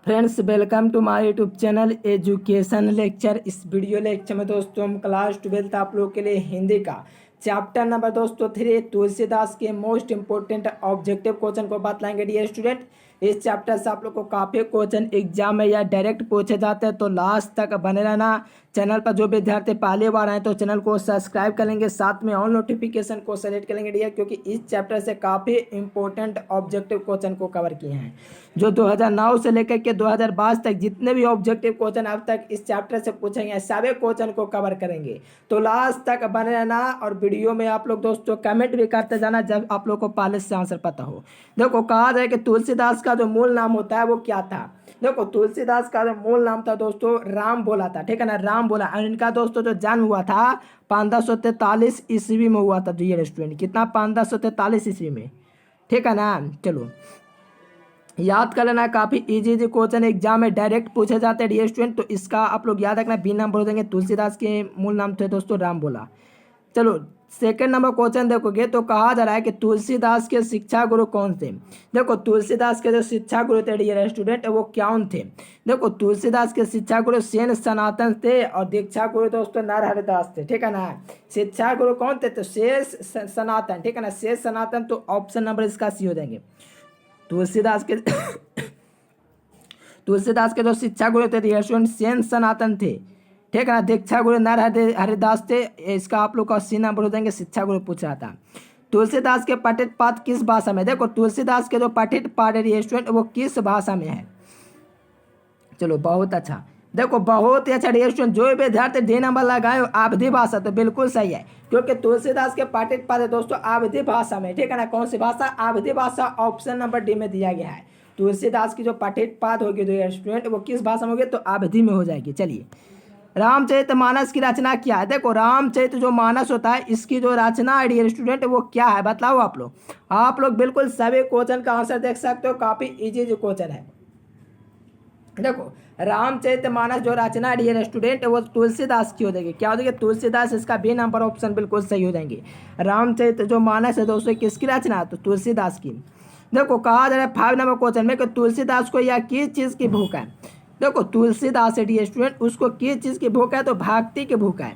Friends, welcome to my YouTube channel education lecture. इस video lecture में दोस्तों हम क्लास 12 आप लोग के लिए हिंदी का चैप्टर नंबर दोस्तों 3 तुलसीदास के मोस्ट इंपोर्टेंट ऑब्जेक्टिव क्वेश्चन को बतलाएंगे। डियर स्टूडेंट, इस चैप्टर से आप लोग को काफ़ी क्वेश्चन एग्जाम में या डायरेक्ट पूछे जाते हैं, तो लास्ट तक बने रहना। चैनल पर जो विद्यार्थी पहली बार आए तो चैनल को सब्सक्राइब कर लेंगे, साथ में ऑल नोटिफिकेशन को सेलेक्ट कर लेंगे डियर, क्योंकि इस चैप्टर से काफ़ी इंपॉर्टेंट ऑब्जेक्टिव क्वेश्चन को कवर किए हैं। जो 2009 से लेकर के 2022 तक जितने भी ऑब्जेक्टिव क्वेश्चन अब तक इस चैप्टर से पूछेंगे, सभी क्वेश्चन को कवर करेंगे। तो लास्ट तक बने रहना और वीडियो में आप लोग दोस्तों कमेंट भी करते जाना जब आप लोग को पहले से आंसर पता हो। देखो, कहा जाए कि तुलसीदास का जो मूल नाम होता है वो क्या था। देखो, तुलसीदास का जो मूल नाम था दोस्तों राम बोला था, ठीक है ना, राम बोला। और इनका दोस्तों जो जन्म हुआ था 1543 ईस्वी में हुआ था। डियर स्टूडेंट, कितना? 1543 ईस्वी में, ठीक है ना। चलो याद कर लेना, काफ़ी इजी क्वेश्चन एग्जाम में डायरेक्ट पूछे जाते हैं डियर स्टूडेंट, तो इसका आप लोग याद रखना। बी नाम बोल देंगे, तुलसीदास के मूल नाम थे दोस्तों राम बोला। चलो सेकंड नंबर क्वेश्चन देखोगे तो कहा जा रहा है कि तुलसीदास के शिक्षा गुरु कौन थे। देखो, तुलसीदास के जो शिक्षा गुरु थे डियर स्टूडेंट वो कौन थे। देखो, तुलसीदास के शिक्षा गुरु सेन सनातन थे और दीक्षा गुरु दोस्तों नर हरिदास थे, ठीक है ना। शिक्षा गुरु कौन थे? तो शेष सनातन, ठीक है ना, शेष सनातन। तो ऑप्शन नंबर इसका सी हो जाएंगे। तुलसीदास के तुलसीदास के जो शिक्षा गुरु थे डियर स्टूडेंट सेन सनातन थे, ठीक है ना। दीक्षा गुरु नर हरिदास थे। इसका आप लोग का सी नंबर हो जाएंगे, शिक्षा गुरु पूछ रहा था। तुलसीदास के पठित पाठ किस भाषा में? देखो, तुलसीदास के जो पठित पाठ है डियर स्टूडेंट वो किस भाषा में है। चलो बहुत अच्छा, देखो बहुत ही अच्छा डियर स्टूडेंट। जो विद्यार्थी डी नंबर लगाए हो अवधी भाषा, तो बिल्कुल सही है, क्योंकि तुलसीदास के पठित पाठ है दोस्तों अवधी भाषा में, ठीक है ना। कौन सी भाषा? अवधी भाषा। ऑप्शन नंबर डी में दिया गया है। तुलसीदास की जो पठित पाठ होगी डियर स्टूडेंट वो किस भाषा में होगी? तो अवधी में हो जाएगी। चलिए, रामचरितमानस की रचना क्या है? देखो, रामचरित जो मानस होता है इसकी जो रचना है डियर स्टूडेंट वो क्या है, बताओ आप लोग बिल्कुल सभी क्वेश्चन का आंसर देख सकते हो, काफी इजी जो क्वेश्चन है। देखो, रामचरितमानस जो रचना है डियर स्टूडेंट वो तुलसीदास की हो जाएगी। क्या हो जाएगी? तुलसीदास। इसका बी नंबर ऑप्शन बिल्कुल सही हो जाएंगे। रामचरित जो मानस है दोस्तों किसकी रचना है? तो तुलसीदास की। देखो, कहा जा रहा है 5 नंबर क्वेश्चन में कि तुलसीदास को यह किस चीज़ की भूख है। देखो, तुलसीदास है डियर स्टूडेंट, उसको किस चीज़ की भूख है? तो भक्ति की भूख है,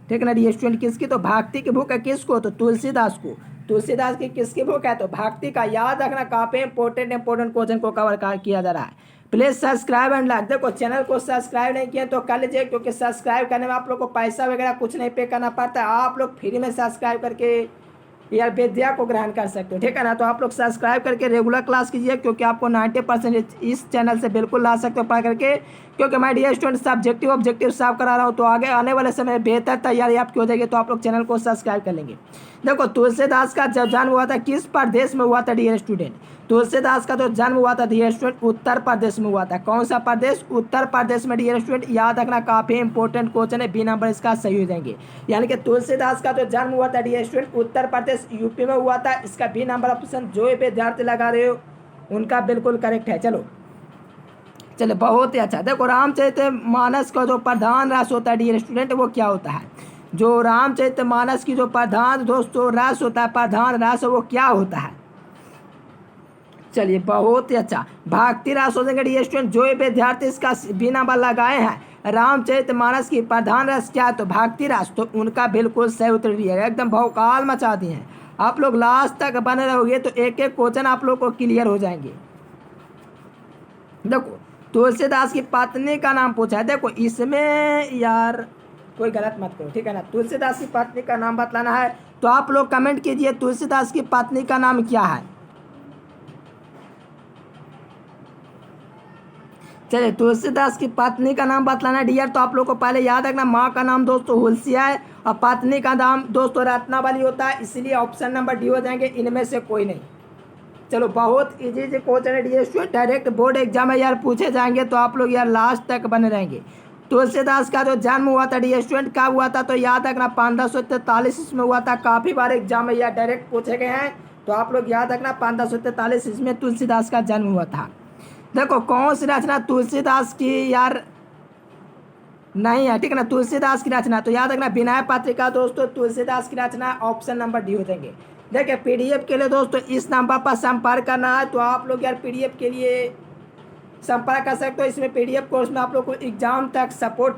ठीक है ना डियर स्टूडेंट। किसकी? तो भक्ति की भूख है। किसको? तो तुलसीदास को। तुलसीदास की किसकी भूख है? तो भक्ति का। याद रखना, काफी इंपॉर्टेंट क्वेश्चन को कवर किया जा रहा है। Please subscribe and like. देखो, चैनल को सब्सक्राइब नहीं किया तो कर लीजिए, क्योंकि सब्सक्राइब करने में आप लोग को पैसा वगैरह कुछ नहीं पे करना पड़ता है। आप लोग फ्री में सब्सक्राइब करके या विद्या को ग्रहण कर सकते हो, ठीक है ना। तो आप लोग सब्सक्राइब करके रेगुलर क्लास कीजिए, क्योंकि आपको 90% इस चैनल से बिल्कुल ला सकते हो पढ़ करके, क्योंकि मैं डियर स्टूडेंट सब्जेक्टिव ऑब्जेक्टिव सब करा रहा हूँ। तो आगे आने वाले समय बेहतर तैयारी आपकी हो जाएगी, तो आप लोग चैनल को सब्सक्राइब कर लेंगे। देखो, तुलसीदास का जन्म हुआ था किस प्रदेश में हुआ था डियर स्टूडेंट? तुलसीदास का जो जन्म हुआ था डियर स्टूडेंट उत्तर प्रदेश में हुआ था। कौन सा प्रदेश? उत्तर प्रदेश में डियर स्टूडेंट। याद रखना, काफी इंपॉर्टेंट क्वेश्चन है, बी नंबर इसका सही हो जाएंगे। यानी कि तुलसीदास का जो जन्म हुआ था dear student Uttar Pradesh UP में हुआ था। इसका बी नंबर ऑप्शन जो विद्यार्थी लगा रहे हो उनका बिल्कुल करेक्ट है। चलो बहुत ही अच्छा। देखो, रामचरितमानस का जो प्रधान रस होता है डियर स्टूडेंट वो क्या होता है? जो रामचरितमानस की जो प्रधान दोस्तों रस होता है, प्रधान रस, वो क्या होता है? चलिए बहुत ही अच्छा, भक्ति रस हो जाएंगे डियर स्टूडेंट। जो विद्यार्थी इसका बी नंबर लगाए हैं रामचरितमानस की प्रधान रस क्या है? तो भक्ति रस। तो उनका बिल्कुल सही उत्तर दिया, एकदम भौकाल मचा दिए हैं। आप लोग लास्ट तक बने रहोगे तो एक एक क्वेश्चन आप लोग को क्लियर हो जाएंगे। देखो, तुलसीदास की पत्नी का नाम पूछा है। देखो, इसमें यार कोई गलत मत करो, ठीक है ना। तुलसीदास की पत्नी का नाम बतलाना है, तो आप लोग कमेंट कीजिए तुलसीदास की पत्नी का नाम क्या है। चलिए, तुलसीदास की पत्नी का नाम बतलाना डियर, तो आप लोग को पहले याद रखना, माँ का नाम दोस्तों हुलसिया है और पत्नी का नाम दोस्तों रत्नावली होता है, इसलिए ऑप्शन नंबर डी हो जाएंगे, इनमें से कोई नहीं। चलो बहुत इजी क्वेश्चन है dear student, direct board exam में यार पूछे जाएंगे, तो आप लोग यार लास्ट तक बने रहेंगे। तुलसीदास का जो जन्म हुआ था डियर स्टूडेंट कब हुआ था? तो याद रखना 1543 में हुआ था। काफ़ी बार एग्जाम में यार डायरेक्ट पूछे गए हैं, तो आप लोग याद रखना 1543 में तुलसीदास का जन्म हुआ था। देखो, कौन सी रचना तुलसीदास की यार नहीं है, ठीक है ना, तुलसीदास की रचना, तो याद रखना विनय पत्रिका दोस्तों तुलसीदास की रचना, ऑप्शन नंबर डी हो जाएंगे। देखिए पीडीएफ के लिए दोस्तों इस नंबर पर संपर्क करना है, तो आप लोग यार पीडीएफ के लिए संपर्क कर सकते हो। इसमें पीडीएफ कोर्स में आप लोग को एग्जाम तक सपोर्ट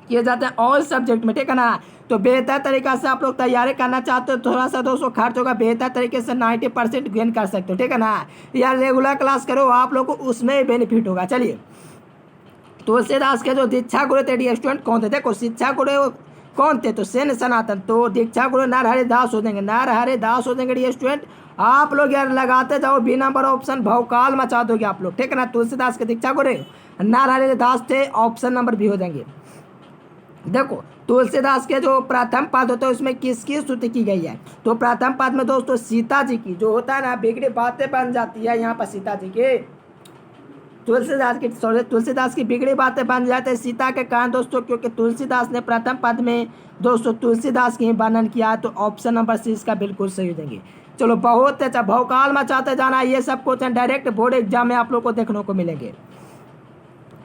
किए जाते हैं ऑल सब्जेक्ट में, ठीक है ना। तो बेहतर तरीका से आप लोग तैयारी करना चाहते हो, थोड़ा सा दोस्तों खर्च होगा, बेहतर तरीके से 90% गेन कर सकते हो, ठीक है ना। यार रेगुलर क्लास करो, आप लोग को उसमें बेनिफिट होगा। चलिए तुलसीदास के जो दीक्षा गुरु थे स्टूडेंट कौन थे, देखो शिक्षा गुरु कौन थे, तो सेन सनातन। तो दीक्षा गुरु नरहरि दास हो जाएंगे, नरहरि दास हो जाएंगे स्टूडेंट। आप लोग यार लगाते जाओ, बी नंबर ऑप्शन भवकाल मचा दोगे आप लोग, ठीक है ना। तुलसीदास के दीक्षा गुरु नरहरि दास थे, ऑप्शन नंबर भी हो जाएंगे। देखो तुलसीदास के जो प्रथम पद होते हैं उसमें किसकी स्तुति की गई है, तो प्रथम पद में दोस्तों सीता जी की, जो होता है ना बिगड़ी बातें बन जाती है यहाँ पर सीता जी के, तुलसीदास की बिगड़ी बातें बन जाते हैं सीता के कारण दोस्तों, क्योंकि तुलसीदास ने प्रथम पद में दोस्तों तुलसीदास की वर्णन किया है। तो ऑप्शन नंबर सी इसका बिल्कुल सही हो जाएंगे। चलो बहुत अच्छा, भवकाल मचाते जाना, ये सब क्वेश्चन डायरेक्ट बोर्ड एग्जाम में आप लोग को देखने को मिलेंगे।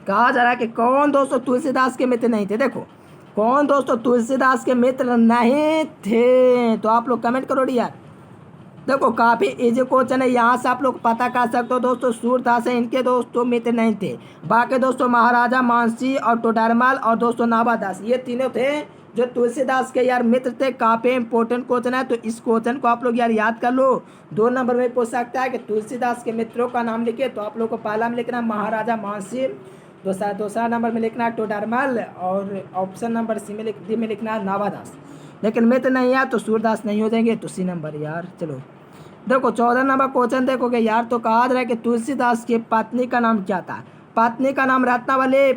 कहा जा रहा है कि कौन दोस्तों तुलसीदास के मित्र नहीं थे, देखो कौन दोस्तों तुलसीदास के मित्र नहीं थे, तो आप लोग कमेंट करो यार। देखो काफ़ी इजी क्वेश्चन है, यहाँ से आप लोग पता कर सकते हो दोस्तों। सूरदास है इनके दोस्तों मित्र नहीं थे, बाकी दोस्तों महाराजा मानसी और टोडरमल और दोस्तों नाभादास, ये तीनों थे जो तुलसीदास के यार मित्र थे। काफ़ी इंपॉर्टेंट क्वेश्चन है, तो इस क्वेश्चन को आप लोग यार याद कर लो। 2 नंबर में पूछ सकता है कि तुलसीदास के मित्रों का नाम लिखे, तो आप लोग को पहला में लिखना महाराजा मानसी, दूसरा नंबर में लिखना टोडरमल, और ऑप्शन नंबर डी में लिखना नाभादास। लेकिन मित्र नहीं है तो सूरदास नहीं हो जाएंगे, तो सी नंबर यार। चलो देखो 14 नंबर क्वेश्चन देखोगे यार, तो कहा जा रहा है कि तुलसीदास की पत्नी का नाम क्या था। पत्नी का नाम रत्नावली,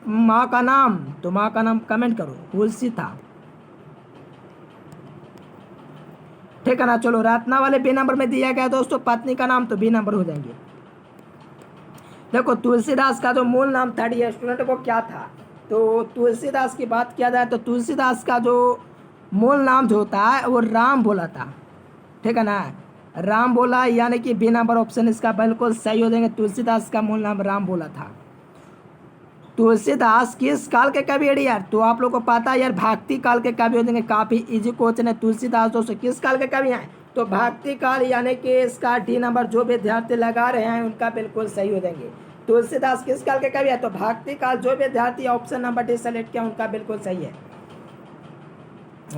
माँ का नाम, तो माँ का नाम कमेंट करो तुलसी था, ठीक है ना। चलो रत्नावली बी नंबर में दिया गया दोस्तों, पत्नी का नाम तो बी नंबर हो जाएंगे। देखो तुलसीदास का जो मूल नाम था स्टूडेंट वो क्या था, तो तुलसीदास की बात किया जाए तो तुलसीदास का जो मूल नाम जो होता है वो राम बोला था, ठीक है ना। राम बोला, यानी कि बी नंबर ऑप्शन इसका बिल्कुल सही हो जाएंगे। तुलसीदास का मूल नाम राम बोला था। तुलसीदास किस काल के कवि है यार, तो आप लोग को पता है यार भक्ति काल के कवि हो जाएंगे। काफ़ी इजी क्वेश्चन है। तुलसीदास दोस्तों किस काल के कवि हैं, तो भक्ति काल, यानी कि इसका डी नंबर जो विद्यार्थी लगा रहे हैं उनका बिल्कुल सही हो जाएंगे। तुलसीदास किस काल के कवि है, तो भक्ति काल, जो विद्यार्थी ऑप्शन नंबर डी सेलेक्ट किया उनका बिल्कुल सही है।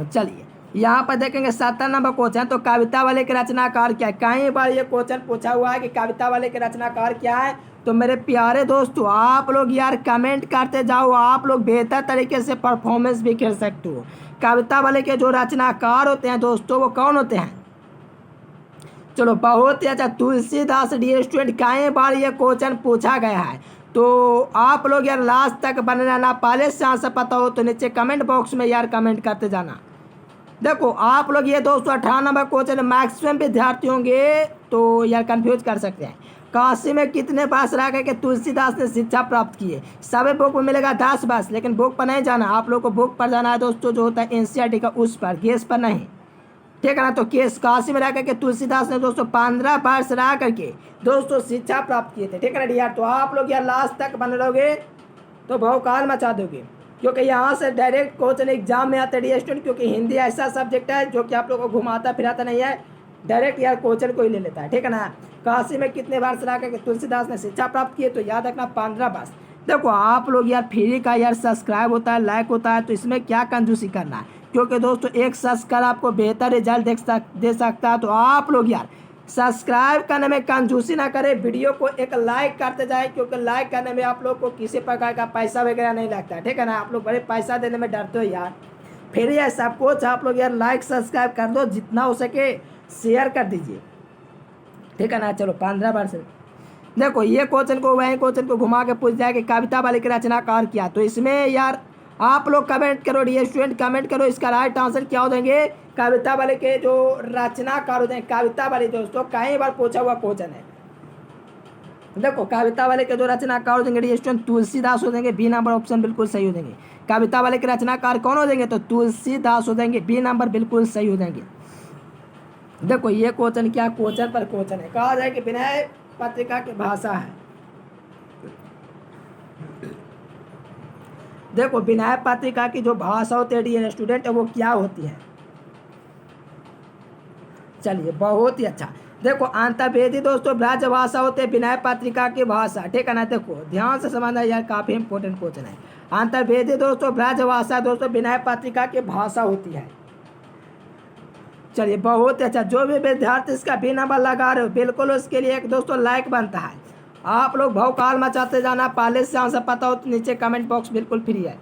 चलिए यहाँ पर देखेंगे 17 नंबर क्वेश्चन, तो कविता वाले के रचनाकार क्या है। कई बार ये क्वेश्चन पूछा हुआ है कि कविता वाले के रचनाकार क्या है। तो मेरे प्यारे दोस्तों आप लोग यार कमेंट करते जाओ, आप लोग बेहतर तरीके से परफॉर्मेंस भी कर सकते हो। कविता वाले के जो रचनाकार होते हैं दोस्तों वो कौन होते हैं, चलो बहुत ही अच्छा, तुलसीदास डी स्टूडेंट। कई बार ये क्वेश्चन पूछा गया है, तो आप लोग यार लास्ट तक बने रहना। पहले से आंसर पता हो तो नीचे कमेंट बॉक्स में यार कमेंट करते जाना। देखो आप लोग ये दोस्तों 18 नंबर क्वेश्चन मैक्सिमम विद्यार्थी होंगे तो यार कंफ्यूज कर सकते हैं। काशी में कितने वर्ष रह गए कि तुलसीदास ने शिक्षा प्राप्त की है। सभी बुक में मिलेगा 10 वर्ष, लेकिन बुक पर नहीं जाना, आप लोग को बुक पर जाना है दोस्तों, जो होता है एनसीईआरटी का, उस पर, गेस पर नहीं, ठीक है ना। तो केस काशी में रह करके तुलसीदास ने दोस्तों 15 वर्ष रह करके दोस्तों शिक्षा प्राप्त किए थे, ठीक है ना यार। तो आप लोग यार लास्ट तक बने रहोगे तो भौकाल मचा दोगे, क्योंकि यहाँ से डायरेक्ट क्वेश्चन एग्जाम में आते हैं स्टूडेंट, क्योंकि हिंदी ऐसा सब्जेक्ट है जो कि आप लोग को घुमाता फिराता नहीं है, डायरेक्ट यार क्वेश्चन को ही ले लेता है, ठीक है ना। काशी में कितने वर्ष रह करके तुलसीदास ने शिक्षा प्राप्त किए, तो याद रखना 15 वर्ष। देखो आप लोग यार फ्री का यार सब्सक्राइब होता है, लाइक होता है, तो इसमें क्या कंजूसी करना है, क्योंकि दोस्तों एक सब्सक्राइब आपको बेहतर रिजल्ट दे सकता है। तो आप लोग यार सब्सक्राइब करने में कंजूसी ना करें, वीडियो को एक लाइक करते जाए, क्योंकि लाइक करने में आप लोग को किसी प्रकार का पैसा वगैरह नहीं लगता है, ठीक है ना। आप लोग बड़े पैसा देने में डरते हो यार, फिर ये सब कुछ आप लोग यार लाइक सब्सक्राइब कर दो, जितना हो सके शेयर कर दीजिए, ठीक है ना। चलो 15 वर्ष। देखो ये क्वेश्चन को वही क्वेश्चन को घुमा के पूछ जाए कि कविता वाले के रचनाकार क्या, तो इसमें यार आप लोग कमेंट करो, डियर स्टूडेंट कमेंट करो, इसका राइट आंसर क्या हो देंगे। कविता वाले के जो रचनाकार होते हैं, कविता वाले दोस्तों कई बार पूछा हुआ क्वेश्चन है। देखो कविता वाले के जो रचनाकार हो देंगे डियर स्टूडेंट तुलसीदास हो देंगे, बी नंबर ऑप्शन बिल्कुल सही हो देंगे। कविता वाले के रचनाकार कौन हो देंगे, तो तुलसीदास हो देंगे, बी नंबर बिल्कुल सही हो देंगे। देखो ये क्वेश्चन क्या क्वेश्चन पर क्वेश्चन है, कहा जाए कि विनय पत्रिका की भाषा है। देखो विनय पत्रिका की जो भाषा होती है डियर स्टूडेंट वो क्या होती है, चलिए बहुत ही अच्छा। देखो अंतर्वेदी दोस्तों ब्रजभाषा होते हैं, विनय पत्रिका की भाषा, ठीक है ना। देखो ध्यान से समझना यार, काफी इंपॉर्टेंट क्वेश्चन है। अंतर्वेदी दोस्तों ब्रजभाषा दोस्तों विनय पत्रिका की भाषा होती है। चलिए बहुत अच्छा। जो भी विद्यार्थी इसका भी नंबर लगा रहे हो बिल्कुल उसके लिए एक दोस्तों लाइक बनता है। आप लोग भौकाल मचाते जाना, पहले से आंसर पता हो तो नीचे कमेंट बॉक्स बिल्कुल फ्री है।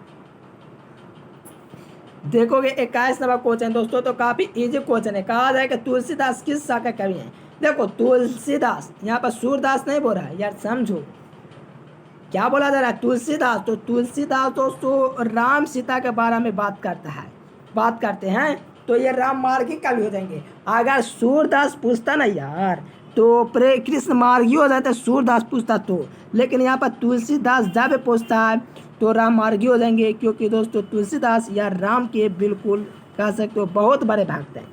देखोगे 21 नंबर क्वेश्चन दोस्तों, तो काफी इजी क्वेश्चन है। कहा जाए कि तुलसीदास किस शाखा के कवि हैं। देखो तुलसीदास, यहाँ पर सूरदास नहीं बोल रहा है यार, समझो क्या बोला जा रहा है, तुलसीदास। तो तुलसीदास दोस्तों राम सीता के बारे में बात करते हैं, तो ये राम मार्गी कवि हो जाएंगे। अगर सूरदास पूछता ना यार तो कृष्ण मार्गी हो जाता, सूरदास पूछता तो, लेकिन यहाँ पर तुलसीदास जब पूछता है तो राम मार्गी हो जाएंगे, क्योंकि दोस्तों तुलसीदास या राम के बिल्कुल कह सकते हो बहुत बड़े भक्त हैं,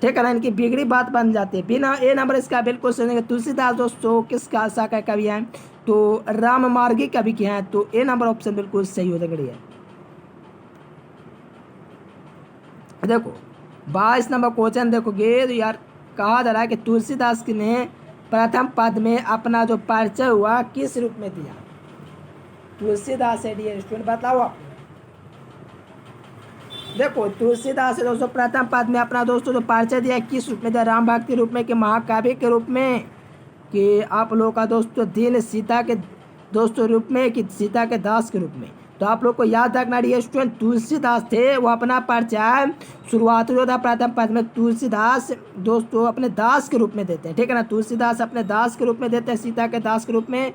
ठीक है ना। इनकी बिगड़ी बात बन जाती है। बिना ए नंबर इसका बिल्कुल सुनेंगे। तुलसीदास दोस्तों किस शाखा का कवि हैं, तो राम मार्गी कवि के हैं, तो ए नंबर ऑप्शन बिल्कुल सही हो जाएगा। देखो 22 नंबर क्वेश्चन देखोगे तो यार कहा जा रहा है कि तुलसीदास ने प्रथम पद में अपना जो परिचय हुआ किस रूप में दिया। तुलसीदास है डियर स्टूडेंट, बताओ आप। देखो तुलसीदास है दोस्तों प्रथम पद में अपना दोस्तों जो परिचय दिया किस रूप में दिया, राम भक्त के रूप में, कि महाकाव्य के रूप में, कि आप लोगों का दोस्तों दीन सीता के दोस्तों रूप में, कि सीता के दास के रूप में। तो आप लोग को याद रखना ये स्टूडेंट, तुलसीदास थे वो अपना परिचय शुरुआत जो था प्रथम पद में तुलसीदास दोस्तों अपने दास के रूप में देते हैं, ठीक है ना। तुलसीदास अपने दास के रूप में देते हैं, सीता के दास के रूप में,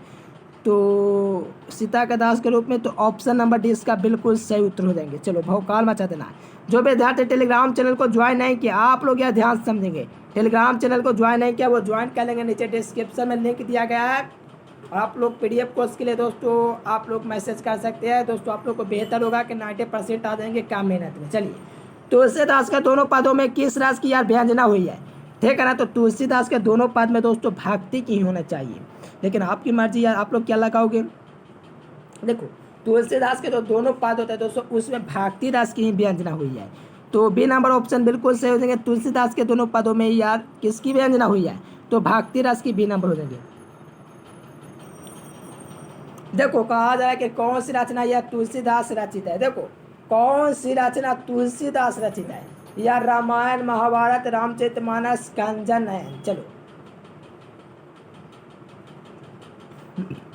तो सीता के दास के रूप में। तो ऑप्शन नंबर डी इसका बिल्कुल सही उत्तर हो जाएंगे। चलो भौकाल मचा देना। जो विद्यार्थी टेलीग्राम चैनल को ज्वाइन नहीं किया, आप लोग यह ध्यान समझेंगे, टेलीग्राम चैनल को ज्वाइन नहीं किया वो ज्वाइन कर लेंगे, नीचे डिस्क्रिप्शन में लिंक दिया गया है। आप लोग पीडीएफ कोर्स के लिए दोस्तों आप लोग मैसेज कर सकते हैं। दोस्तों आप लोग को बेहतर होगा कि 90% आ जाएंगे कम मेहनत में। चलिए तुलसीदास के दोनों पदों में किस रास की यार व्यंजना हुई है, ठीक है ना। तो तुलसीदास के दोनों पद में दोस्तों भक्ति की ही होना चाहिए, लेकिन आपकी मर्जी यार, आप लोग क्या लगाओगे। देखो तुलसीदास के जो दोनों पद होते हैं दोस्तों उसमें भक्ति दास की ही व्यंजना हुई है, तो बी नंबर ऑप्शन बिल्कुल सही हो जाएंगे। तुलसीदास के दोनों पदों में यार किसकी व्यंजना हुई है, तो भक्ति रस की बी नंबर हो जाएंगे। देखो कहा जा रहा है कि कौन सी रचना यह तुलसीदास रचित है। देखो कौन सी रचना तुलसीदास रचित है, या रामायण महाभारत रामचरितमानस कंजन है। चलो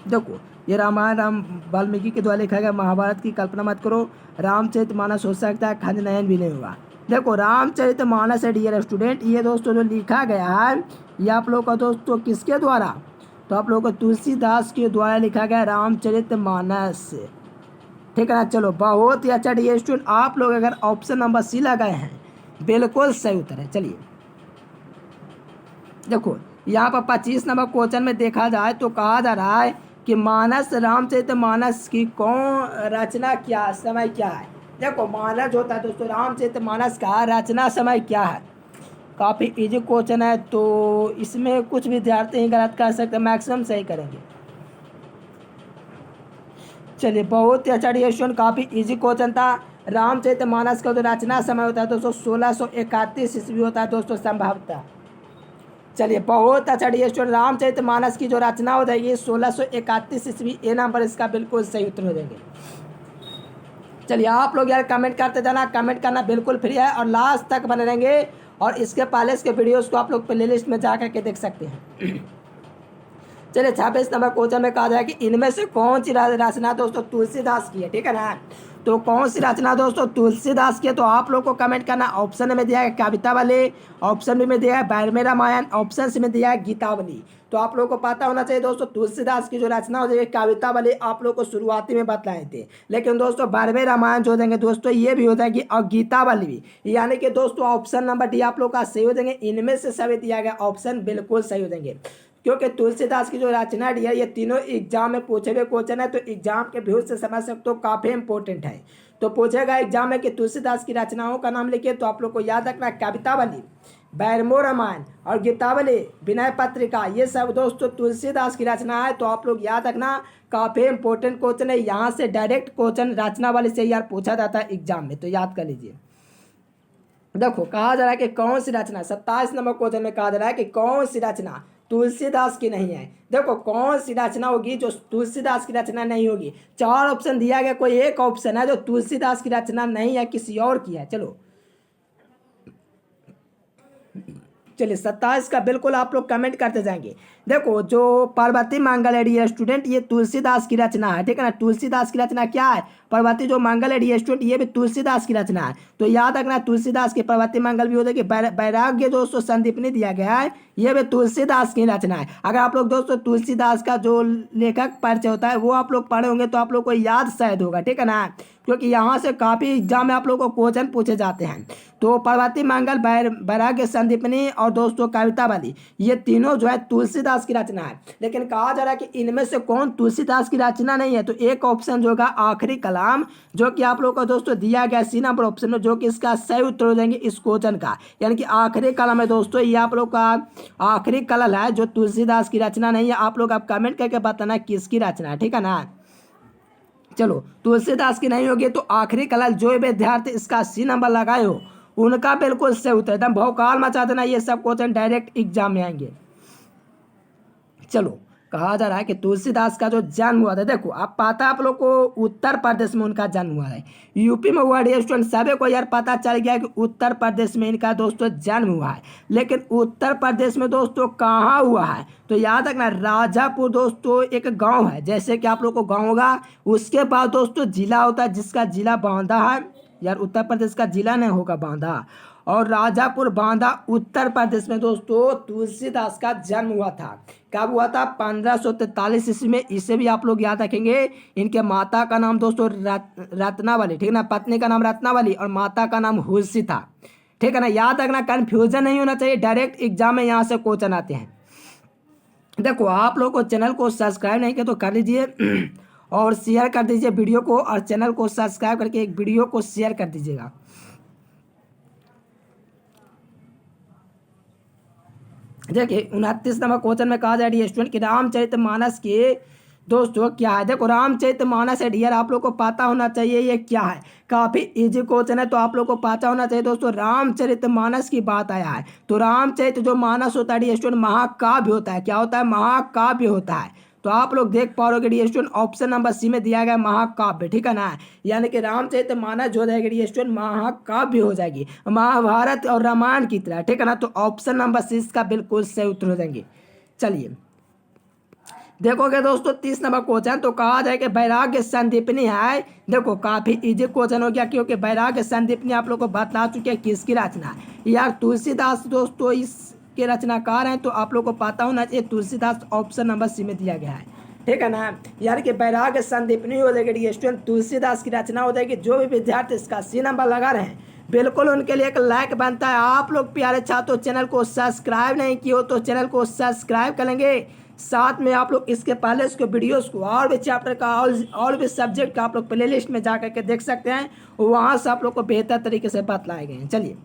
देखो ये रामायण राम वाल्मीकि के द्वारा लिखा गया, महाभारत की कल्पना मत करो, रामचरितमानस हो सकता है, खंड नयन भी नहीं होगा। देखो रामचरितमानस है डियर स्टूडेंट, ये दोस्तों जो लिखा गया है ये आप लोग का दोस्तों किसके द्वारा, तो आप लोगों को तुलसीदास के द्वारा लिखा गया रामचरितमानस, ठीक है ना। चलो बहुत ही अच्छा डियर स्टूडेंट, आप लोग अगर ऑप्शन नंबर सी लगाए हैं बिल्कुल सही उत्तर है। चलिए देखो यहाँ पर 25 नंबर क्वेश्चन में देखा जाए तो कहा जा रहा है कि मानस रामचरितमानस की कौन रचना क्या समय क्या है। देखो मानस होता है दोस्तों रामचरितमानस का रचना समय क्या है, काफ़ी इजी क्वेश्चन है, तो इसमें कुछ विद्यार्थी ही गलत कर सकते हैं, मैक्सिमम सही करेंगे। चलिए बहुत ही अच्छा डिस्कशन, काफ़ी इजी क्वेश्चन था। रामचरितमानस का जो रचना समय होता है दोस्तों 1631 ईस्वी होता है दोस्तों संभवतः। चलिए बहुत अच्छा डिस्कशन, रामचरितमानस की जो रचना हो जाएगी 1631 ईस्वी, ए नंबर इसका बिल्कुल सही उत्तर हो जाएंगे। चलिए आप लोग यार कमेंट करते जाना, कमेंट करना बिल्कुल फ्री है और लास्ट तक बने रहेंगे, और इसके पहले इसके वीडियोस को आप लोग प्ले लिस्ट में जा करके देख सकते हैं। चलिए 26 नंबर क्वेश्चन में कहा जाए कि इनमें से कौन सी रचना दोस्तों तुलसीदास की है, ठीक है ना। तो कौन सी रचना दोस्तों तुलसीदास की है, तो आप लोग को कमेंट करना। ऑप्शन में दिया है कवितावली, ऑप्शन बी में दिया है बारहवें रामायण, ऑप्शन सी में दिया है गीतावली। तो आप लोग को पता होना चाहिए दोस्तों तुलसीदास की जो रचना हो जाएगी कवितावली, आप लोग को शुरुआती में बतलाए थे, लेकिन दोस्तों बारहवें रामायण जो हो जाएंगे दोस्तों ये भी हो जाएगी, और गीतावली भी, यानी कि दोस्तों ऑप्शन नंबर डी आप लोग का सही हो जाएंगे। इनमें से सभी दिया गया ऑप्शन बिल्कुल सही हो जाएंगे, क्योंकि तुलसीदास की जो रचना है ये तीनों एग्जाम में पूछे हुए क्वेश्चन है, तो एग्जाम के व्यू से समझ सकते हो काफ़ी इंपॉर्टेंट है। तो पूछेगा एग्जाम में कि तुलसीदास की रचनाओं का नाम लिखिए, तो आप लोग को याद रखना कवितावली, बारहवें रामायण और गीतावली, विनय पत्रिका, ये सब दोस्तों तुलसीदास की रचना है। तो आप लोग याद रखना काफ़ी इंपॉर्टेंट क्वेश्चन है, यहाँ से डायरेक्ट क्वेश्चन रचना वाले से यार पूछा जाता है एग्जाम में, तो याद कर लीजिए। देखो कहा जा रहा है कि कौन सी रचना, 27 नंबर क्वेश्चन में कहा जा रहा है कि कौन सी रचना तुलसीदास की नहीं है। देखो कौन सी रचना होगी जो तुलसीदास की रचना नहीं होगी। 4 ऑप्शन दिया गया, कोई एक ऑप्शन है जो तुलसीदास की रचना नहीं है, किसी और की है। चलो चलिए 27 का बिल्कुल आप लोग कमेंट करते जाएंगे। देखो जो पार्वती मंगल है डियर स्टूडेंट, ये तुलसीदास की रचना है, ठीक है ना। तुलसीदास की रचना क्या है, पार्वती जो मंगल है डियर स्टूडेंट, ये भी तुलसीदास की रचना है। तो याद रखना तुलसीदास की पार्वती मंगल भी हो जाएगी। वैराग्य दोस्तों संदीपनी दिया गया है, ये भी तुलसीदास की रचना है। अगर आप लोग दोस्तों तुलसीदास का जो लेखक परिचय होता है वो आप लोग पढ़े होंगे तो आप लोग को याद शायद होगा, ठीक है ना, क्योंकि यहाँ से काफ़ी एग्जाम में आप लोग को क्वेश्चन पूछे जाते हैं। तो पार्वती मंगल, वैराग्य संदीपनी और दोस्तों कवितावली, ये तीनों जो है तुलसीदास की रचना है। लेकिन कहा जा रहा है कि इनमें से कौन तुलसीदास की रचना नहीं है, तो एक ऑप्शन जो होगा आखिरी कलाम, जो कि आप लोग को दोस्तों दिया गया सी नंबर ऑप्शन में, जो कि इसका सही उत्तर हो जाएंगे इस क्वेश्चन का। यानी कि आखिरी कलम है दोस्तों, ये आप लोग का आखिरी कलम है जो तुलसीदास की रचना नहीं है। आप लोग आप कमेंट करके बताना किसकी रचना है, ठीक है ना। चलो तुलसीदास की नहीं होगी तो आखिरी कलम जो विद्यार्थी इसका सी नंबर लगाए हो उनका बिल्कुल सही उत्तर, एकदम भौकाल मचा देना, ये सब क्वेश्चन डायरेक्ट एग्जाम में आएंगे। चलो कहा जा रहा है कि तुलसीदास का जो जन्म हुआ था, देखो आप पता आप लोग को उत्तर प्रदेश में उनका जन्म हुआ है, यूपी में हुआ है स्टूडेंट, सभी को यार पता चल गया कि उत्तर प्रदेश में इनका दोस्तों जन्म हुआ है। लेकिन उत्तर प्रदेश में दोस्तों कहाँ हुआ है, तो याद रखना राजापुर दोस्तों एक गांव है, जैसे कि आप लोग को गाँव होगा, उसके बाद दोस्तों जिला होता है जिसका जिला बांदा है। यार उत्तर प्रदेश का जिला नहीं होगा बांदा, और राजापुर बांदा उत्तर प्रदेश में दोस्तों तुलसीदास का जन्म हुआ था। कब हुआ था, 1543 ईस्वी में। इसे भी आप लोग याद रखेंगे। इनके माता का नाम दोस्तों रत्नावली, ठीक है ना, पत्नी का नाम रत्नावली और माता का नाम हुलसी था, ठीक है ना। याद रखना, कंफ्यूजन नहीं होना चाहिए, डायरेक्ट एग्जाम में यहाँ से क्वेश्चन आते हैं। देखो आप लोग को चैनल को सब्सक्राइब नहीं किया तो कर लीजिए और शेयर कर दीजिए वीडियो को, और चैनल को सब्सक्राइब करके एक वीडियो को शेयर कर दीजिएगा। देखिए 29 नंबर क्वेश्चन में कहा जाए स्टूडेंट कि रामचरितमानस के दोस्तों क्या है। देखो रामचरितमानस है डियर, आप लोग को पता होना चाहिए ये क्या है, काफ़ी इजी क्वेश्चन है, तो आप लोग को पता होना चाहिए दोस्तों। रामचरितमानस की बात आया है तो रामचरित जो मानस होता है डियर स्टूडेंट महाकाव्य होता है। क्या होता है, महाकाव्य होता है। तो आप लोग देख पाओगे dear student option number C में दिया गया महाकाव्य, ठीक है ना। यानी कि रामचरितमानस जो हो जाएगी डियर स्टूडेंट महाकाव्य हो जाएगी, महाभारत और रामायण की तरह, ठीक है ना। तो ऑप्शन नंबर सी इसका बिल्कुल सही उत्तर हो जाएंगे। चलिए देखोगे दोस्तों 30 नंबर क्वेश्चन, तो कहा जाए कि वैराग्य संदीपनी है। देखो काफी इजी क्वेश्चन हो गया, क्योंकि वैराग्य संदीपनी आप लोग को बता चुके हैं किसकी रचना है। यार तुलसीदास दोस्तों इसके रचनाकार हैं, तो आप लोग को पता होना चाहिए तुलसीदास ऑप्शन नंबर सी में दिया गया है, ठीक है ना। यार कि वैराग्य संदीपनी हो जाएगी स्टूडेंट, तुलसीदास की रचना हो जाएगी। जो भी विद्यार्थी इसका सी नंबर लगा रहे हैं बिल्कुल उनके लिए एक लाइक बनता है। आप लोग प्यारे छात्रों चैनल को सब्सक्राइब नहीं किए हो तो चैनल को सब्सक्राइब कर लेंगे। साथ में आप लोग इसके पहले इसके वीडियोस को और भी चैप्टर का और भी सब्जेक्ट का आप लोग प्ले लिस्ट में जा करके देख सकते हैं, वहाँ से आप लोग को बेहतर तरीके से बतलाए गए हैं। चलिए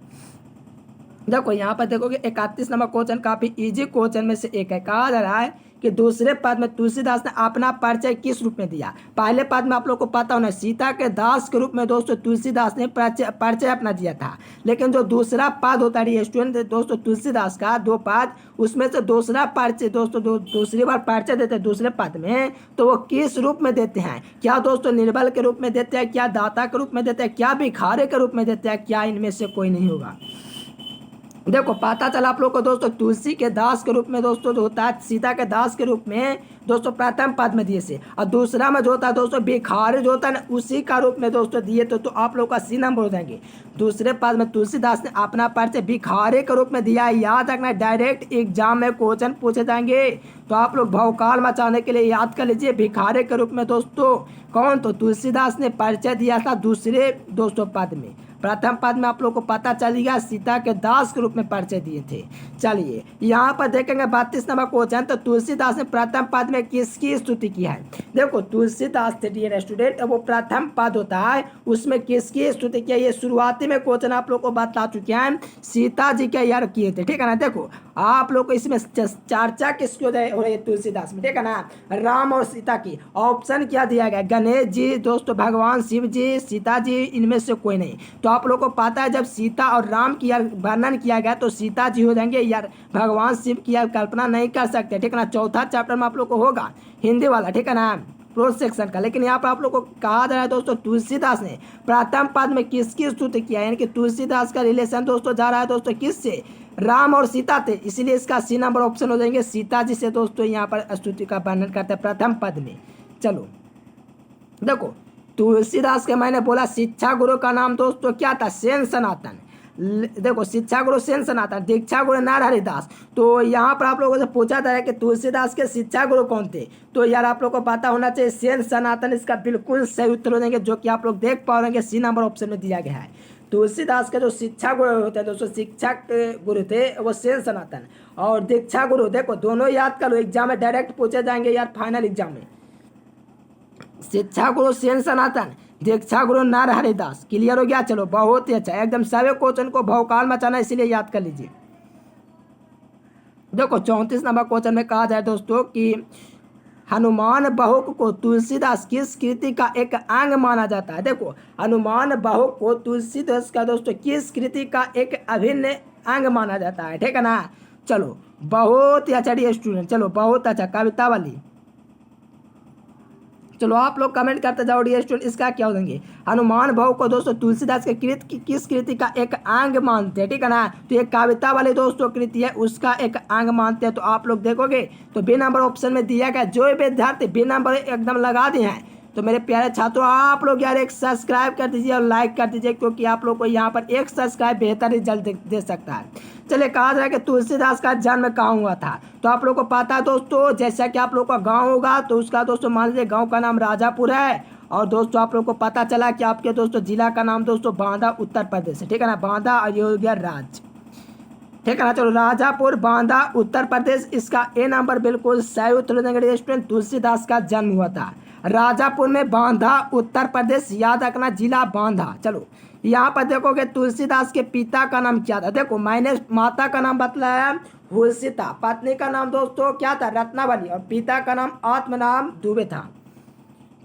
देखो यहाँ पर देखोगे 31 नंबर क्वेश्चन काफ़ी इजी क्वेश्चन में से एक है। कहा जा रहा है कि दूसरे पद में तुलसीदास ने अपना परिचय किस रूप में दिया। पहले पद में आप लोग को पता होना सीता के दास के रूप में दोस्तों तुलसीदास ने परिचय अपना दिया था। लेकिन जो दूसरा पद होता है स्टूडेंट दोस्तों तुलसीदास का 2 पद, उसमें से दूसरा परिचय दोस्तों दूसरी बार परिचय देते हैं दूसरे पद में, तो वो किस रूप में देते हैं। क्या दोस्तों निर्बल के रूप में देते हैं, क्या दाता के रूप में देते हैं, क्या भिखारी के रूप में देते हैं, क्या इनमें से कोई नहीं होगा। देखो पता चला आप लोग को दोस्तों तुलसी के दास के रूप में दोस्तों जो होता है सीता के दास के रूप में दोस्तों प्रथम पद में दिए से, और दूसरा में जो होता है दोस्तों भिखारी जो होता है ना उसी का रूप में दोस्तों दिए तो आप लोग का सी नंबर हो जाएंगे। दूसरे पद में तुलसीदास ने अपना परिचय भिखारी के रूप में दिया है। याद रखना डायरेक्ट एग्जाम में क्वेश्चन पूछे जाएंगे, तो आप लोग भौकाल मचाने के लिए याद कर लीजिए भिखारी के रूप में दोस्तों कौन, तो तुलसीदास ने परिचय दिया था दूसरे दोस्तों पद में। प्रथम पद में आप लोग को पता चल गया सीता के दास के रूप में परिचय दिए थे। चलिए यहाँ पर देखेंगे 32 नंबर क्वेश्चन, तो तुलसीदास ने प्रथम पद में किसकी स्तुति की है। देखो तुलसीदास थे डियर स्टूडेंट, वो प्रथम पद होता है उसमें किसकी स्तुति किया, ये शुरुआती में क्वेश्चन आप लोग को बता चुके हैं, सीता जी के यार किए थे, ठीक है ना। देखो आप लोग को इसमें चर्चा किसकी हो रही है, तुलसीदास में, ठीक है ना, राम और सीता की। ऑप्शन क्या दिया गया, गणेश जी दोस्तों, भगवान शिव जी, सीता जी, इनमें से कोई नहीं। तो आप लोग को पता है जब सीता और राम की यार वर्णन किया गया तो सीता जी हो जाएंगे यार, भगवान शिव की यार कल्पना नहीं कर सकते, ठीक है ना। चौथा चैप्टर में आप लोग को होगा हिंदी वाला, ठीक है ना, प्रोज सेक्शन का। लेकिन यहाँ पर आप लोग को कहा जा रहा है दोस्तों तुलसीदास ने प्रथम पद में किसकी स्तुति किया, यानी कि तुलसीदास का रिलेशन दोस्तों जा रहा है दोस्तों किससे, राम और सीता थे, इसलिए इसका सी नंबर ऑप्शन हो जाएंगे, सीता जी से दोस्तों यहाँ पर स्तुति का वर्णन करते हैं प्रथम पद में। चलो देखो तुलसीदास के मैंने बोला शिक्षा गुरु का नाम दोस्तों क्या था, सेन सनातन। देखो शिक्षा गुरु सेन सनातन, दीक्षा गुरु नरहरि दास। तो यहाँ पर आप लोगों से पूछा था कि तुलसीदास के शिक्षा गुरु कौन थे, तो यार आप लोग को पता होना चाहिए सेन सनातन, इसका बिल्कुल सही उत्तर हो जाएंगे, जो कि आप लोग देख पाओगे सी नंबर ऑप्शन में दिया गया है। तुलसीदास के जो शिक्षा गुरु होते हैं दोस्तों, शिक्षक गुरु थे वो सेन सनातन, और दीक्षा गुरु देखो दोनों याद कर लो, एग्जाम में डायरेक्ट पूछे जाएंगे यार, फाइनल एग्जाम में। शिक्षा गुरु सेन सनातन, दीक्षा गुरु नरहरि दास। क्लियर हो गया, चलो बहुत ही अच्छा, एकदम सभी क्वेश्चन को भौकाल मचाना, इसीलिए याद कर लीजिए। देखो 34 नंबर क्वेश्चन में कहा जाए दोस्तों कि हनुमान बहुक को तुलसीदास किस कृति का एक अंग माना जाता है। देखो हनुमान बहुक को तुलसीदास का दोस्तों किस कृति का एक अभिन्न अंग माना जाता है, ठीक है ना। चलो बहुत ही अच्छा डी स्टूडेंट, चलो बहुत अच्छा, कविता वाली। चलो आप लोग कमेंट करते जाओ डी स्टूडेंट, इसका क्या हो देंगे, हनुमान भाव को दोस्तों तुलसीदास के कृति किस कृति का एक अंग मानते हैं, ठीक है ना। तो ये कविता वाले दोस्तों कृति है, उसका एक अंग मानते हैं। तो आप लोग देखोगे तो बी नंबर ऑप्शन में दिया गया, जो विद्यार्थी बी नंबर एकदम लगा दिए हैं, तो मेरे प्यारे छात्रों आप लोग यार एक सब्सक्राइब कर दीजिए और लाइक कर दीजिए, क्योंकि आप लोग को यहाँ पर एक सब्सक्राइब बेहतर रिजल्ट दे सकता है। चलिए कहा जा रहा है कि तुलसीदास का जन्म कहाँ हुआ था, तो आप लोग को पता है दोस्तों, जैसा कि आप लोग का गांव होगा तो उसका दोस्तों मान लीजिए गांव का नाम राजापुर है, और दोस्तों आप लोग को पता चला कि आपके दोस्तों जिला का नाम दोस्तों बांदा उत्तर प्रदेश है, ठीक है ना, बांदा अयोध्या राज्य, ठीक है ना। चलो राजापुर बांदा उत्तर प्रदेश, इसका ए नंबर बिल्कुल सही उत्तर देंगे स्टूडेंट, तुलसीदास का जन्म हुआ था राजापुर में, बांदा उत्तर प्रदेश, याद रखना जिला बांदा। चलो यहाँ पर देखोगे तुलसीदास के पिता का नाम क्या था, देखो मैंने माता का नाम बतलाया हुलसीता, पत्नी का नाम दोस्तों क्या था, रत्नावली, और पिता का नाम आत्मनाम दुबे था।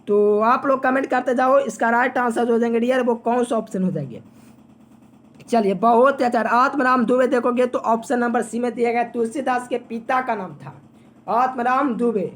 तो आप लोग कमेंट करते जाओ, इसका राइट आंसर जो हो जाएंगे डियर वो कौन सा ऑप्शन हो जाएंगे। चलिए बहुत अच्छा, आत्मराम दुबे देखोगे तो ऑप्शन नंबर सी में दिया गया, तुलसीदास के पिता का नाम था आत्मराम दुबे,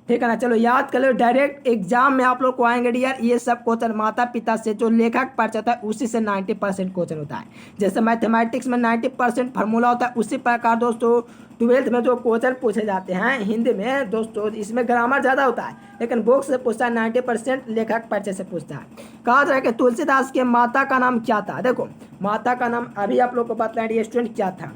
ठीक है ना। चलो याद कर लो, डायरेक्ट एग्जाम में आप लोग को आएंगे डियर ये सब क्वेश्चन, माता पिता से जो लेखक परिचय होता है उसी से 90% क्वेश्चन होता है। जैसे मैथमेटिक्स में 90% फार्मूला होता है, उसी प्रकार दोस्तों 12th में जो क्वेश्चन पूछे जाते हैं हिंदी में दोस्तों, इसमें ग्रामर ज़्यादा होता है, लेकिन बुक से पूछता है 90% लेखक परिचय से पूछता है। कहा जाए कि तुलसीदास के माता का नाम क्या था, देखो माता का नाम अभी आप लोग को बताएं डियर स्टूडेंट क्या था,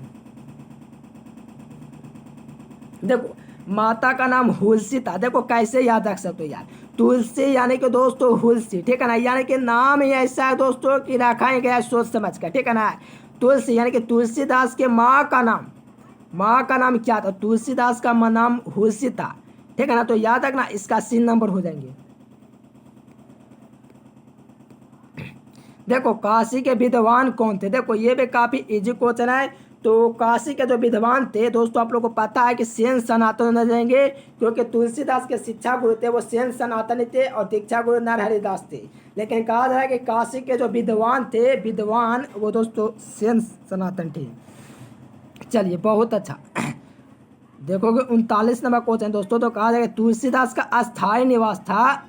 देखो माता का नाम हुलसी था। देखो कैसे याद रख सकते हो यार, तुलसी यानी कि दोस्तों हुलसी, ठीक है ना, यानी कि नाम ही ऐसा है दोस्तों कि रखा ही गया है सोच समझ कर, ठीक है ना। तुलसी यानी कि तुलसीदास के माँ का नाम क्या था, तुलसीदास का नाम हुलसी था, ठीक है ना। तो याद रखना इसका सी नंबर हो जाएंगे। देखो काशी के विद्वान कौन थे, देखो ये भी काफी इजी क्वेश्चन है। तो काशी के जो विद्वान थे दोस्तों आप लोग को पता है कि सेन सनातन रहेंगे, क्योंकि तुलसीदास के शिक्षा गुरु थे वो सेन सनातन थे, और दीक्षा गुरु नरहरि दास थे। लेकिन कहा जा रहा है कि काशी के जो विद्वान थे वो दोस्तों सेन सनातन थे। चलिए बहुत अच्छा, देखोगे 39 नंबर क्वेश्चन दोस्तों, तो कहा जाएगा तुलसीदास का अस्थायी निवास था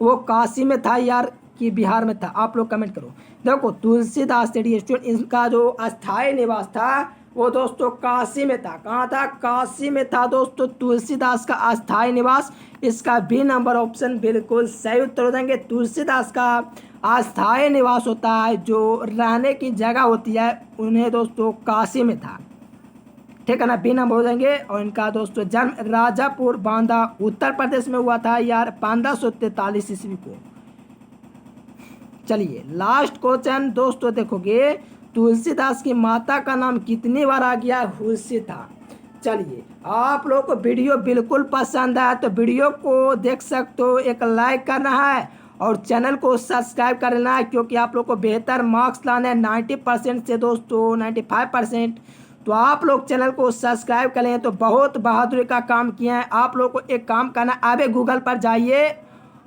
वो काशी में था यार कि बिहार में था, आप लोग कमेंट करो। देखो तुलसीदास स्टूडेंट इनका जो अस्थायी निवास था वो दोस्तों काशी में था, कहाँ था, काशी में था दोस्तों तुलसीदास का अस्थायी निवास, इसका बी नंबर ऑप्शन बिल्कुल सही उत्तर हो जाएंगे। तुलसीदास का अस्थायी निवास होता है जो रहने की जगह होती है उन्हें दोस्तों काशी में था, ठीक है ना, बी नंबर हो जाएंगे। और इनका दोस्तों जन्म राजापुर बांदा उत्तर प्रदेश में हुआ था यार 1543 ईस्वी को। चलिए लास्ट क्वेश्चन दोस्तों देखोगे तुलसीदास की माता का नाम कितनी बार आ गया, हुलसी था। चलिए, आप लोग को वीडियो बिल्कुल पसंद आया तो वीडियो को देख सकते हो, एक लाइक करना है और चैनल को सब्सक्राइब कर लेना है, क्योंकि आप लोग को बेहतर मार्क्स लाने हैं 90% से दोस्तों 95%। तो आप लोग चैनल को सब्सक्राइब कर लें तो बहुत बहादुरी का काम किए हैं। आप लोग को एक काम करना, अभी गूगल पर जाइए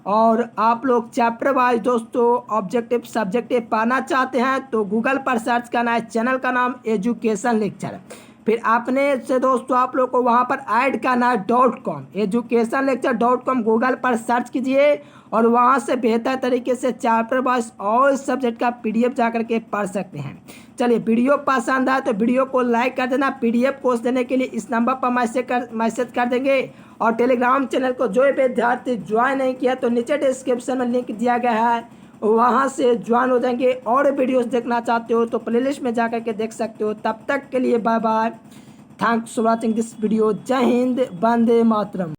और आप लोग चैप्टर वाइज दोस्तों ऑब्जेक्टिव सब्जेक्टिव पढ़ना चाहते हैं तो गूगल पर सर्च करना है, चैनल का नाम एजुकेशन लेक्चर। फिर आपने से दोस्तों आप लोग को वहाँ पर ऐड करना है .com, educationlecture.com गूगल पर सर्च कीजिए और वहाँ से बेहतर तरीके से चैप्टर वाइज और सब्जेक्ट का PDF जा करके पढ़ सकते हैं। चलिए, वीडियो पसंद आए तो वीडियो को लाइक कर देना। PDF कोर्स देने के लिए इस नंबर पर मैसेज कर देंगे और टेलीग्राम चैनल को जो विद्यार्थी ज्वाइन नहीं किया तो नीचे डिस्क्रिप्शन में लिंक दिया गया है, वहाँ से ज्वाइन हो जाएंगे। और वीडियोस देखना चाहते हो तो प्लेलिस्ट में जा करके देख सकते हो। तब तक के लिए bye bye, thanks for watching this video. जय हिंद, वंदे मातरम।